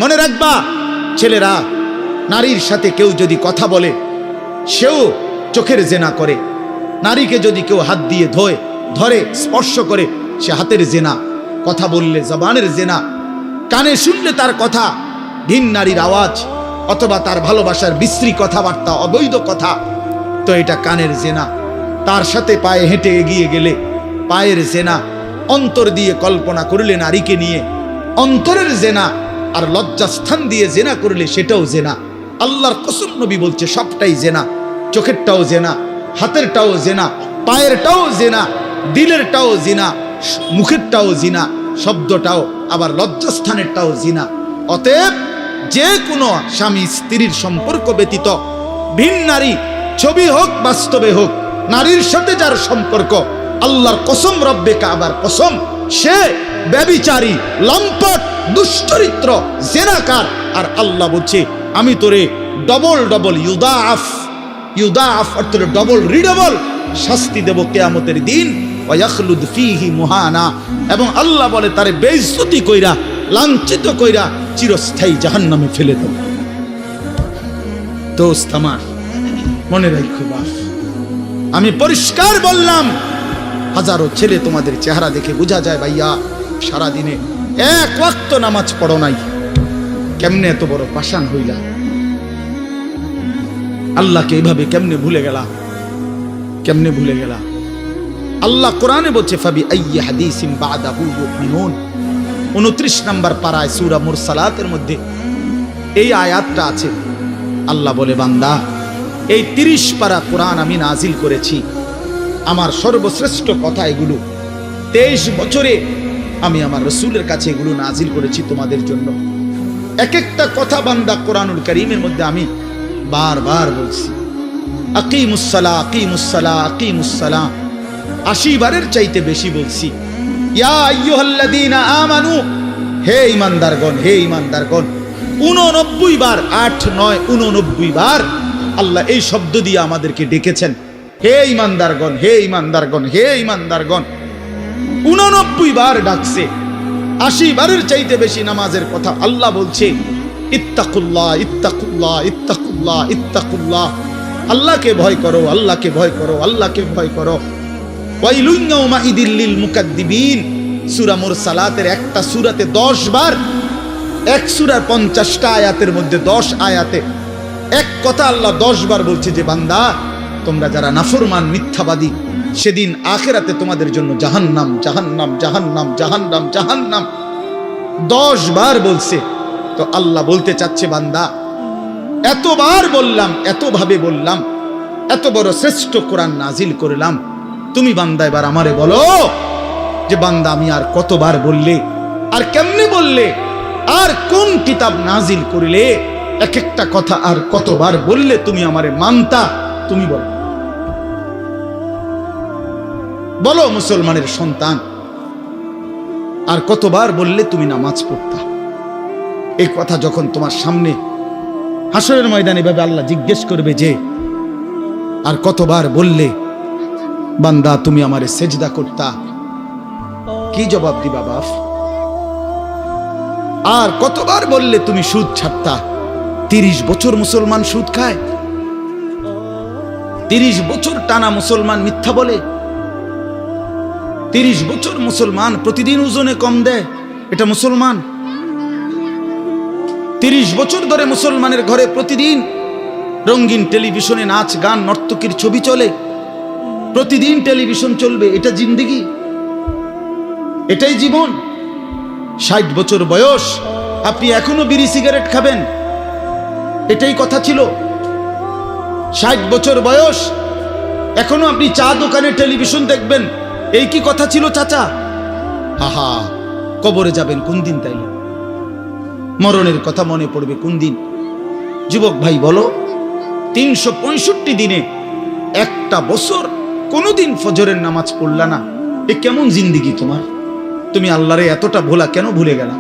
মনে রাখবা ছেলেরা, নারীর সাথে কেউ যদি কথা বলে সেও চোখের জেনা করে। নারীকে যদি কেউ হাত দিয়ে ধরে স্পর্শ করে সে হাতের জেনা। কথা বললে জবানের জেনা। কানে শুনলে তার কথা ভিন নারীর আওয়াজ অথবা তার ভালোবাসার বিশ্রী কথাবার্তা, অবৈধ কথা, তো এটা কানের জেনা। তার সাথে পায়ে হেঁটে এগিয়ে গেলে পায়ের জেনা। অন্তর দিয়ে কল্পনা করলে নারীকে নিয়ে অন্তরের জেনা। আর লজ্জাস্থান দিয়ে জেনা করলে সেটাও জেনা। আল্লাহর কসম নবী বলছে সবটাই জেনা। চোখেরটাও জেনা, হাতেরটাও জেনা, পায়েরটাও জেনা, দিলেরটাও জিনা, মুখেরটাও জিনা, শব্দটাও আবার লজ্জাস্থানেরটাও জিনা। অতএব যে কোনো স্বামী স্ত্রীর সম্পর্ক ব্যতীত ভিন নারী, ছবি হোক বাস্তবে হোক, নারীর সাথে যার সম্পর্ক, আল্লাহর কসম, রব্বে কাবার কসম, সে ব্যভিচারী, লম্পট, দুশ্চরিত্র, জেনাকার। আর আল্লাহ বলছে আমি তোরে ডবল ডবল ইউদাআফ অর্থ ডবল রিডবল শাস্তি দেব কিয়ামতের দিন। ওয়া ইয়াখলুদ ফীহি মুহানা, এবং আল্লাহ বলে তারে বেইজ্জতি কইরা, লাঞ্ছিত কইরা চিরস্থায়ী জাহান্নামে ফেলে দেব। দোস্ত আমার, মনে রাখো বাস, আমি পরিষ্কার বললাম, হাজারো ছেলে তোমাদের চেহারা দেখে বোঝা যায় ভাইয়া সারাদিনে এক ওয়াক্ত নামাজ পড়ো নাই, কেমনে এত বড় পাষাণ হইলা, আল্লাহকে এইভাবে কেমনে ভুলে গেলা, কেমনে ভুলে গেলা। আল্লাহ কোরআনে বলছে ফাবি আইয়ি হাদিসিন বাদাহু ইউমিনুন, 29 নম্বর পারায় সূরা মুরসালাতের মধ্যে এই আয়াতটা আছে। আল্লাহ বলে বান্দা, এই 30 পারা কোরআন আমি নাজিল করেছি, আমার সর্বশ্রেষ্ঠ কথা এগুলো। 23 বছরে আমি আমার রাসূলের কাছে এগুলো নাজিল করেছি তোমাদের জন্য। এক একটা কথা বান্দা কোরআনুল কারীমের মধ্যে আমি বারবার বলছি, আকিমুস সালাহ, আকিমুস সালাহ, আকিমুস সালাহ, 80 বারের চাইতে বেশি বলছি। ইয়া আইয়ুহাল্লাযীনা আমানু, হে ঈমানদারগণ, হে ঈমানদারগণ, 89 বার, 8 9 89 বার আল্লাহ এই শব্দ দিয়ে আমাদেরকে ডেকেছেন, হে ঈমানদারগণ, হে ঈমানদারগণ, হে ঈমানদারগণ। 89 বার ডাকছে। 80 বারের চাইতে বেশি নামাজের কথা আল্লাহ বলছে, ইত্তাকুল্লাহ, ইত্তাকুল্লাহ, ইত্তাকুল্লাহ, ইত্তাকুল্লাহ, আল্লাহকে ভয় করো, আল্লাহকে ভয় করো, আল্লাহকে ভয় করো। ওয়াইলুন ইয়াউমাইদিল লিল মুকাদ্দিবিন, সূরা মুরসালাতের একটা সূরাতে 10 বার, এক সূরার 50টা আয়াতের মধ্যে 10 আয়াতে এক কথা আল্লাহ 10 বার বলছে যে বান্দা তোমরা যারা নাফরমান, মিথ্যাবাদী, সেদিন আখিরাতে তোমাদের জন্য জাহান্নাম, জাহান্নাম, জাহান্নাম, জাহান্নাম, জাহান্নাম 10 বার বলছে। তো আল্লাহ বলতে চাচ্ছে বান্দা, এতবার বললাম, এতভাবে বললাম, এত বড় শ্রেষ্ঠ কোরআন নাজিল করলাম, তুমি বান্দা এবার আমারে বলো যে বান্দা আমি আর কতবার বললে, আর কেমনে বললে, আর কোন কিতাব নাজিল করিলে এক একটা কথা আর কতবার বললে তুমি আমারে মানতা, তুমি বলো। বলো মুসলমানের সন্তান, আর কতবার বললে তুমি নামাজ পড়তা। এই কথা যখন তোমার সামনে হাসরের ময়দানে ভাবে আল্লাহ জিজ্ঞেস করবে যে আর কতবার বললে বান্দা তুমি আমারে সেজদা করতা, কি জবাব দিবা বাপ? আর কতবার বললে তুমি সুদ ছাড়তা? 30 বছর মুসলমান সুদ খায়, 30 বছর টানা মুসলমান মিথ্যা বলে, 30 বছর মুসলমান প্রতিদিন ওজনে কম দেয়, এটা মুসলমান? 30 বছর ধরে মুসলমানের ঘরে প্রতিদিন রঙিন টেলিভিশনে নাচ গান নর্তকীর ছবি চলে, প্রতিদিন টেলিভিশন চলবে, এটা জিন্দেগি? এটাই জীবন? 60 বছর বয়স আপনি এখনো বিড়ি সিগারেট খাবেন, এটাই কথা ছিল? 60 বছর বয়স এখনো আপনি চা দোকানে টেলিভিশন দেখবেন, এই কি কথা ছিল চাচা? হাহা, কবরে যাবেন কোন দিন? তাইলে মরণের কথা মনে পড়বে কোন দিন? যুবক ভাই বলো, 365 দিনে একটা বছর কোনোদিন ফজরের নামাজ পড়লা না, এ কেমন জিন্দেগি তোমার? তুমি আল্লাহরে এতটা ভোলা কেন ভুলে গেলা?